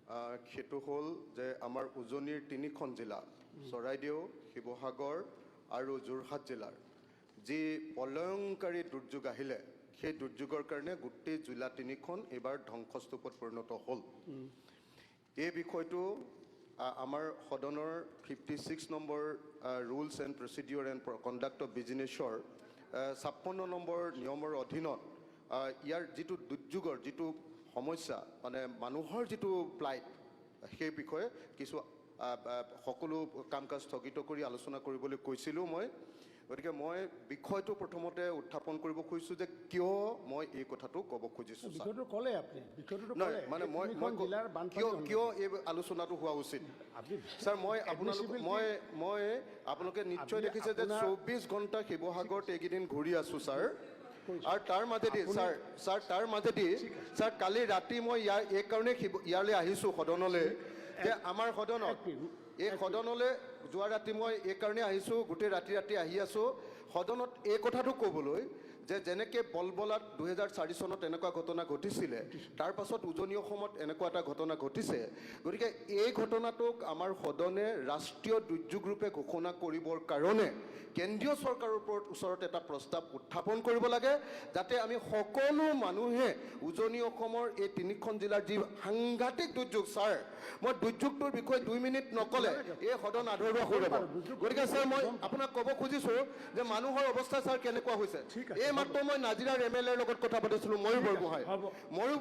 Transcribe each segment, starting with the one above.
সেইটো হ'ল যে আমাৰ উজনিৰ তিনিখন জিলা চৰাইদেউ, শিৱসাগৰ আৰু যোৰহাট জিলাৰ যি প্ৰলয়ংকাৰী দুৰ্যোগ আহিলে সেই দুৰ্যোগৰ কাৰণে গোটেই জিলা তিনিখন এইবাৰ ধ্বংসস্তূপত পৰিণত হ'ল। এই বিষয়টো আমাৰ সদনৰ 56 নম্বৰ rules and procedure and conduct of বিজিনেছৰ 56 নম্বৰ নিয়মৰ অধীনত ইয়াৰ যিটো দুৰ্যোগৰ যিটো সমস্যা মানে মানুহৰ যিটো প্লাইট সেই বিষয়ে কিছু সকলো কাম কাজ স্থগিত কৰি আলোচনা কৰিবলৈ কৈছিলোঁ মই। গতিকে মই বিষয়টো প্ৰথমতে উত্থাপন কৰিব খুজিছোঁ যে কিয় মই এই কথাটো ক'ব খুজিছোঁ। নহয় মানে কিয় এই আলোচনাটো হোৱা উচিত ছাৰ। মই আপোনালোকে নিশ্চয় দেখিছে যে 24 ঘণ্টা শিৱসাগৰত এইকেইদিন ঘূৰি আছোঁ ছাৰ। আৰু তাৰ মাজেদি তাৰ মাজেদি কালি ৰাতি মই এই কাৰণে ইয়ালৈ আহিছোঁ সদনলৈ যে আমাৰ সদনত এই সদনলৈ যোৱা ৰাতি মই এই কাৰণে আহিছোঁ, গোটেই ৰাতি আহি আছোঁ সদনত এই কথাটো ক'বলৈ যে যেনেকৈ বলবলাত 2004 চনত এনেকুৱা ঘটনা ঘটিছিলে, তাৰ পাছত উজনি অসমত এনেকুৱা এটা ঘটনা ঘটিছে। গতিকে এই ঘটনাটোক আমাৰ সদনে ৰাষ্ট্ৰীয় দুৰ্যোগ ৰূপে ঘোষণা কৰিবৰ কাৰণে কেন্দ্ৰীয় চৰকাৰৰ ওচৰত এটা প্ৰস্তাৱ উত্থাপন কৰিব লাগে, যাতে আমি সকলো মানুহে উজনি অসমৰ এই তিনিখন জিলাৰ যি সাংঘাতিক দুৰ্যোগ, ছাৰ মই দুৰ্যোগটোৰ বিষয়ে 2 মিনিট নক'লে এই সদন আধৰুৱা হৈ যাব। গতিকে ছাৰ মই আপোনাক ক'ব খুজিছোঁ যে মানুহৰ অৱস্থা ছাৰ কেনেকুৱা হৈছে। এই মাত্ৰ মই নাজিৰাৰ MLA লগত কথা পাতিছিলোঁ, ময়ূৰ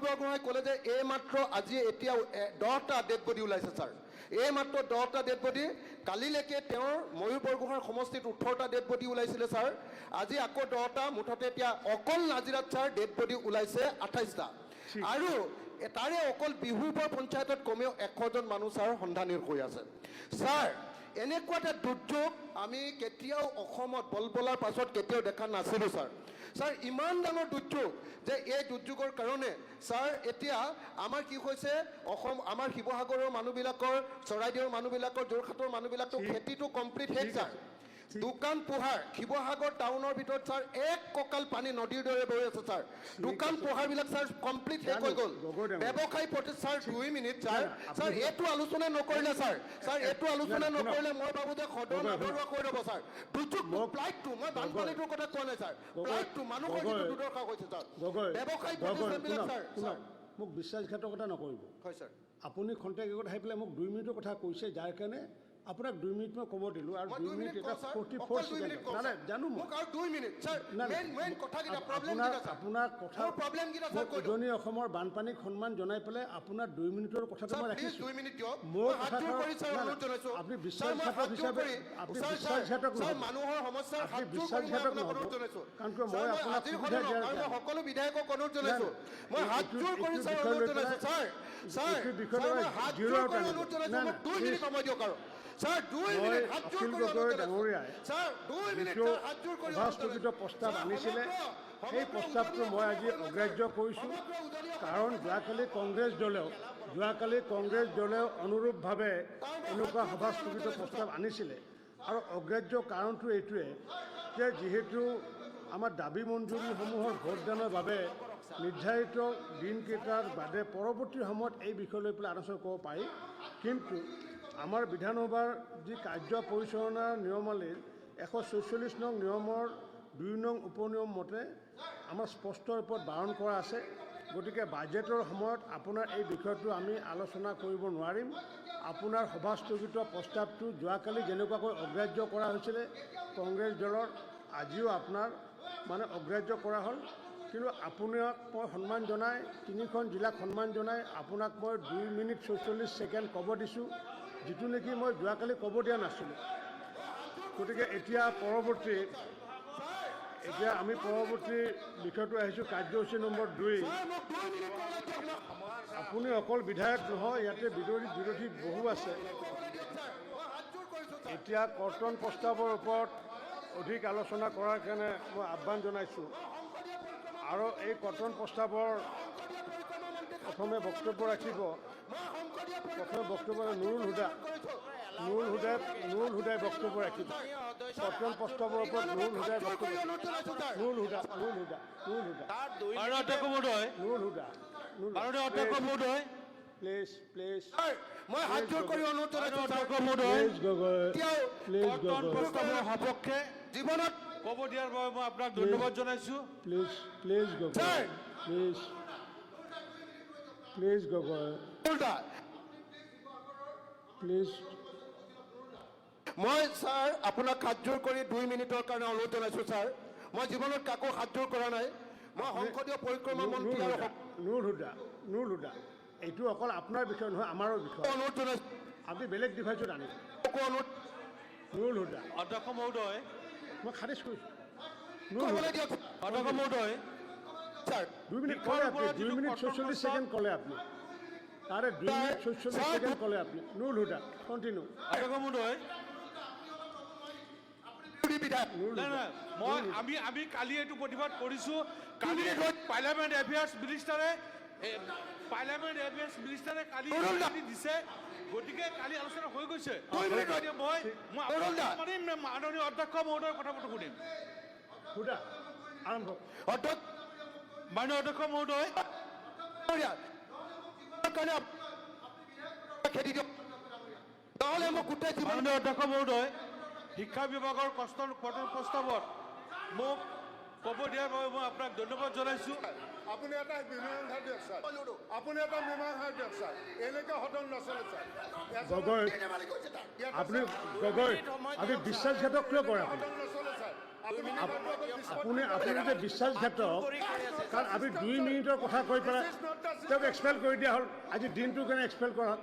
বৰগোহাঁই ক'লে যে এই মাত্ৰ আজি এতিয়া 10টা ডেড বডি ওলাইছে ছাৰ। এই মাত্ৰ 10টা ডেড বডি, কালিলৈকে তেওঁৰ ময়ূৰ বৰগোহাঁইৰ সমষ্টিত 18টা ডেড বডি ওলাইছিলে ছাৰ। আজি আকৌ 10টা, মুঠতে এতিয়া অকল নাজিৰাত ছাৰ ডেড বডি ওলাইছে 28টা। আৰু তাৰে অকল বিহুবৰ পঞ্চায়তত কমেও 100জন মানুহ ছাৰ সন্ধানীৰ হৈ আছে। ছাৰ এনেকুৱা এটা দুৰ্যোগ আমি কেতিয়াও অসমত বলবলাৰ পাছত কেতিয়াও দেখা নাছিলোঁ ছাৰ। ছাৰ ইমান ডাঙৰ দুৰ্যোগ যে এই দুৰ্যোগৰ কাৰণে ছাৰ এতিয়া আমাৰ কি হৈছে, আমাৰ শিৱসাগৰৰ মানুহবিলাকৰ, চৰাইদেউৰ মানুহবিলাকৰ, যোৰহাটৰ মানুহবিলাকৰ খেতিটো কমপ্লিট শেষ ছাৰ। দোকান পোহাৰ শিৱসাগৰ টাউনৰ ভিতৰত ছাৰ এক কঁকাল পানী নদীৰ দৰে বৈ আছে ছাৰ। দোকান পোহাৰবিলাক ছাৰ কমপ্লিট শেষ হৈ গ'ল। ব্যৱসায়ী প্ৰতি ছাৰ 2 মিনিট ছাৰ এইটো আলোচনা নকৰিলে এইটো আলোচনা নকৰিলে মই ভাবোঁ যে সদন আধৰুৱা কৰি দিব ছাৰ। দুৰ্যোগ প্লাইটটো, মই বানপানীটোৰ কথা কোৱা নাই ছাৰ, প্লাইটটো মানুহৰ যিটো দুৰ্দশা হৈছে ছাৰ, ব্যৱসায়ী প্ৰতিষ্ঠানবিলাক ছাৰ। মোক বিশ্বাসঘাতকতা নকৰিব। হয় ছাৰ। আপুনি খন্তেকত আহি পেলাই মোক 2 মিনিটৰ কথা কৈছে, যাৰ কাৰণে আপোনাক 2 মিনিট মই ক'ব দিলোঁ আৰু 2 মিনিট এটা 44 ছেকেণ্ড জানো মই আপোনাৰ কথা উজনি অসমৰ বানপানীক সন্মান জনাই পেলাই আপোনাৰ 2 মিনিটৰ কথাটো মই ৰাখিছোঁ। মোৰ আপুনি বিশ্বাসঘাতক হিচাপে বিশ্বাসঘাতক নহ'ব, কাৰণ কিয় মই আপোনাক সুবিধা দিয়াৰ সকলো বিধায়কক অনুৰোধ জনাইছোঁ, মই হাত জোৰ কৰি ছাৰ অনুৰোধ জনাইছোঁ ছাৰ সভাস্থগিত প্ৰস্তাৱ আনিছিলে সেই প্ৰস্তাৱটো মই আজি অগ্ৰাহ্য কৰিছোঁ। কাৰণ যোৱাকালি কংগ্ৰেছ দলেও অনুৰূপভাৱে এনেকুৱা সভাস্থগিত প্ৰস্তাৱ আনিছিলে। আৰু অগ্ৰাহ্য কাৰণটো এইটোৱে যে যিহেতু আমাৰ দাবী মঞ্জুৰীসমূহৰ ভোটদানৰ বাবে নিৰ্ধাৰিত দিনকেইটাৰ বাদে পৰৱৰ্তী সময়ত এই বিষয় লৈ পেলাই আলোচনা কৰিব পাৰি, কিন্তু আমাৰ বিধানসভাৰ যি কাৰ্য পৰিচালনাৰ নিয়মাৱলীৰ 144 নং নিয়মৰ 2 নং উপনিয়ম মতে আমাৰ স্পষ্ট ৰূপত বাৰণ কৰা আছে। গতিকে বাজেটৰ সময়ত আপোনাৰ এই বিষয়টো আমি আলোচনা কৰিব নোৱাৰিম। আপোনাৰ সভাস্থগিত প্ৰস্তাৱটো যোৱাকালি যেনেকুৱাকৈ অগ্ৰাহ্য কৰা হৈছিলে কংগ্ৰেছ দলৰ, আজিও আপোনাৰ অগ্ৰাহ্য কৰা হ'ল। কিন্তু আপোনাক মই সন্মান জনাই, 3খন জিলাক সন্মান জনাই আপোনাক মই 2 মিনিট 44 ছেকেণ্ড ক'ব দিছোঁ, যিটো নেকি মই যোৱাকালি ক'ব দিয়া নাছিলোঁ। গতিকে এতিয়া আমি পৰৱৰ্তী বিষয়টো আহিছোঁ, কাৰ্যসূচী নম্বৰ 2। আপুনি অকল বিধায়ক নহয়, ইয়াতে বিৰোধী বহু আছে। এতিয়া কৰ্তন প্ৰস্তাৱৰ ওপৰত অধিক আলোচনা কৰাৰ কাৰণে মই আহ্বান জনাইছোঁ। আৰু এই কৰ্তন প্ৰস্তাৱৰ প্ৰথমে বক্তব্য ৰাখিব নুৰুল হুদাই বক্তব্য ৰাখিব। কৰ্তন প্ৰস্তাৱৰ ওপৰত নুৰুল হুদাই বক্তব্য প্লিজ প্লিজ ছাৰ, মই হাত জোৰ কৰি অনুৰোধ জনাইছোঁ ছাৰ। প্লিজ গগৈ এতিয়াও প্লিজ কৰ্তন গগৈ প্ৰস্তাৱৰ সপক্ষে জীৱনত ক'ব দিয়াৰ বাবে মই আপোনাক ধন্যবাদ জনাইছোঁ। Please please Gogoi sir. Please please Gogoi উল্টা প্লিজ মই ছাৰ আপোনাক হাতজোৰ কৰি 2 মিনিটৰ কাৰণে অনুৰোধ জনাইছোঁ ছাৰ। মই জীৱনত কাকো হাতজোৰ কৰা নাই। মই সংসদীয় পৰিক্ৰমা মন্ত্ৰী আৰু নুৰ হুদা এইটো অকল আপোনাৰ বিষয় নহয় আমাৰো বিষয় অনুৰোধ জনাইছোঁ আপুনি বেলেগ ডিভাইচত আনিব অনুৰোধ নুৰ হুদা অধ্যক্ষ মহোদয়, মই খাৰিজ কৰিছোঁ নুৰ ক'বলৈ হুদা দিয়ক অধ্যক্ষ মহোদয়, ছাৰ। 2 মিনিট ক'লে আপুনি 2 মিনিট 46 ছেকেণ্ড ক'লে আপুনি তাৰে 2 মিনিট 46 ছেকেণ্ড ক'লে আপুনি নুৰ হুদা কণ্টিনিউ অধ্যক্ষ মহোদয়, বিধায়ক নুৰ নাই হুদা নাই আমি কালি এইটো প্ৰতিবাদ কৰিছোঁ। কালি পাৰ্লামেণ্ট এফেয়াৰ্ছ মিনিষ্টাৰে কালি বিবৃতি দিছে, গতিকে কালি আলোচনা হৈ গৈছে। গতিকে মই মানিম নে মাননীয় অধ্যক্ষ মহোদয়ৰ কথাটো শুনিম। হুদা আৰম্ভ অধ্যক্ষ মাননীয় অধ্যক্ষ মহোদয়, কাৰণে খেদি দিয়ক, নহ'লে মোক গোটেই জীৱন মাননীয় অধ্যক্ষ মহোদয়, শিক্ষা বিভাগৰ কৰ্তন প্ৰস্তাৱত মোক ক'ব দিয়াৰ বাবে মই আপোনাক ধন্যবাদ জনাইছোঁ। আপুনি এটা মীমাংসা দিয়ক ছাৰ, আপুনি এটা মীমাংসা দিয়ক ছাৰ, এনেকৈ সদন নচলে ছাৰ। গগৈ আপুনি গগৈ আপুনি বিশ্বাসঘাতক কিয় কৰে আপুনি সদন নচলে ছাৰ। আপুনি আপুনি যে বিশ্বাসঘাতক কাৰণ আপুনি 2 মিনিটৰ কথা কৈ পেলাই তেওঁক এক্সপেল কৰি দিয়া হ'ল। আজি দিনটোৰ কাৰণে এক্সপেল কৰা হ'ল।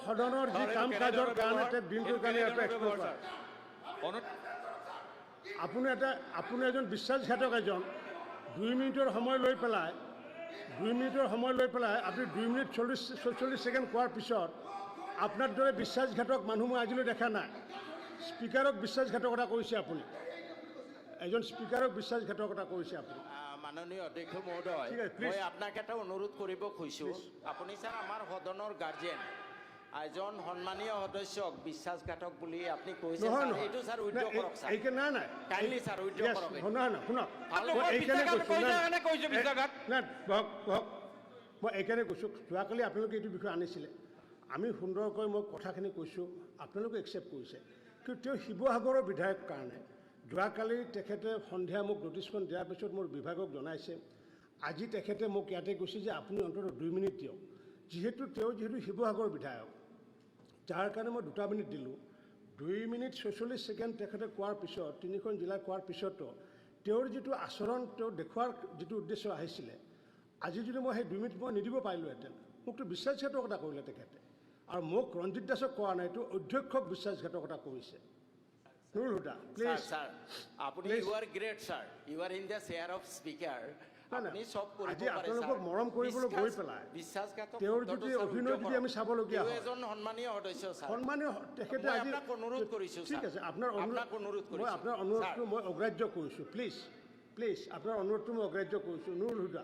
সদনৰ যি কাম কাজৰ কাৰণে তেওঁ দিনটোৰ কাৰণে এটা এক্সপেল কৰা। আপুনি এজন বিশ্বাসঘাতক এজন 2 মিনিটৰ সময় লৈ পেলাই আপুনি 2 মিনিট 44 ছেকেণ্ড কোৱাৰ পিছত আপোনাৰ দৰে বিশ্বাসঘাতক মানুহ মই আজিলৈ দেখা নাই। স্পীকাৰক বিশ্বাসঘাতকতা কৰিছে আপুনি, এজন স্পীকাৰক বিশ্বাসঘাতকতা কৰিছে আপুনি। মাননীয় অধ্যক্ষ মহোদয়, ঠিক আছে, please. মই আপোনাক এটা অনুৰোধ কৰিব খুজিছোঁ। আপুনি ছাৰ আমাৰ সদনৰ গাৰ্জেন, এজন সন্মানীয় সদস্যক বিশ্বাসঘাতক বুলি আপুনি কৈছে নহয় ছাৰ, এইটো ছাৰ উইথড্ৰ কৰক ছাৰ। নাই কাইণ্ডলি ছাৰ উইথড্ৰ Yes, কৰক। নহয় শুনক আপোনালোকৰ মই এইকাৰণে বিশ্বাসঘাত কৈছোঁ কৰিছে কাৰণে কৈছে বিশ্বাসঘাত। নাই মই এইকাৰণে কৈছোঁ যোৱাকালি আপোনালোকে এইটো বিষয়ে আনিছিলে, আমি সুন্দৰকৈ মই কথাখিনি কৈছোঁ, আপোনালোকে একচেপ্ট কৰিছে। কিন্তু তেওঁ শিৱসাগৰৰ বিধায়ক কাৰণে যোৱাকালি তেখেতে সন্ধিয়া মোক নটিছখন দিয়াৰ পিছত মোৰ বিভাগক জনাইছে, আজি তেখেতে মোক ইয়াতে কৈছে যে আপুনি অন্ততঃ 2 মিনিট দিয়ক। যিহেতু শিৱসাগৰ বিধায়ক, যাৰ কাৰণে মই 2 মিনিট দিলোঁ। 2 মিনিট 46 ছেকেণ্ড তেখেতে কোৱাৰ পিছত 3খন জিলা কোৱাৰ পিছতো তেওঁৰ যিটো আচৰণ তেওঁ দেখুওৱাৰ যিটো উদ্দেশ্য আহিছিলে, আজি যদি মই সেই 2 মিনিট মই নিদিব পাৰিলোহেঁতেন। মোকতো বিশ্বাসঘাতকতা কৰিলে তেখেতে, আৰু মোক ৰঞ্জিত দাসক কোৱা নাই, এইটো অধ্যক্ষক বিশ্বাসঘাতকতা কৰিছে। Nur Huda sir please. Sir আপুনি you are great sir, you are in the chair of speaker. আপুনি চব কৰিব আজি পাৰে আপোনালোকক ছাৰ। মৰম কৰিবলৈ গৈ পেলাই বিশ্বাসঘাতক তেওঁৰ শব্দটো যদি ছাৰ অভিনয় উইথড্ৰ যদি আমি কৰক। চাবলগীয়া তেওঁ হয়, এজন সন্মানীয় সদস্য ছাৰ। সন্মানীয় তেখেতে মই আজি আপোনাক অনুৰোধ কৰিছোঁ ঠিক ছাৰ। আছে, আপোনাৰ আপোনাক অনুৰোধ মই কৰিছোঁ। আপোনাৰ অনুৰোধটো ছাৰ। মই অগ্ৰাহ্য কৰিছোঁ। প্লিজ আপোনাৰ অনুৰোধটো মই অগ্ৰাহ্য কৰিছোঁ। নুৰ হুদা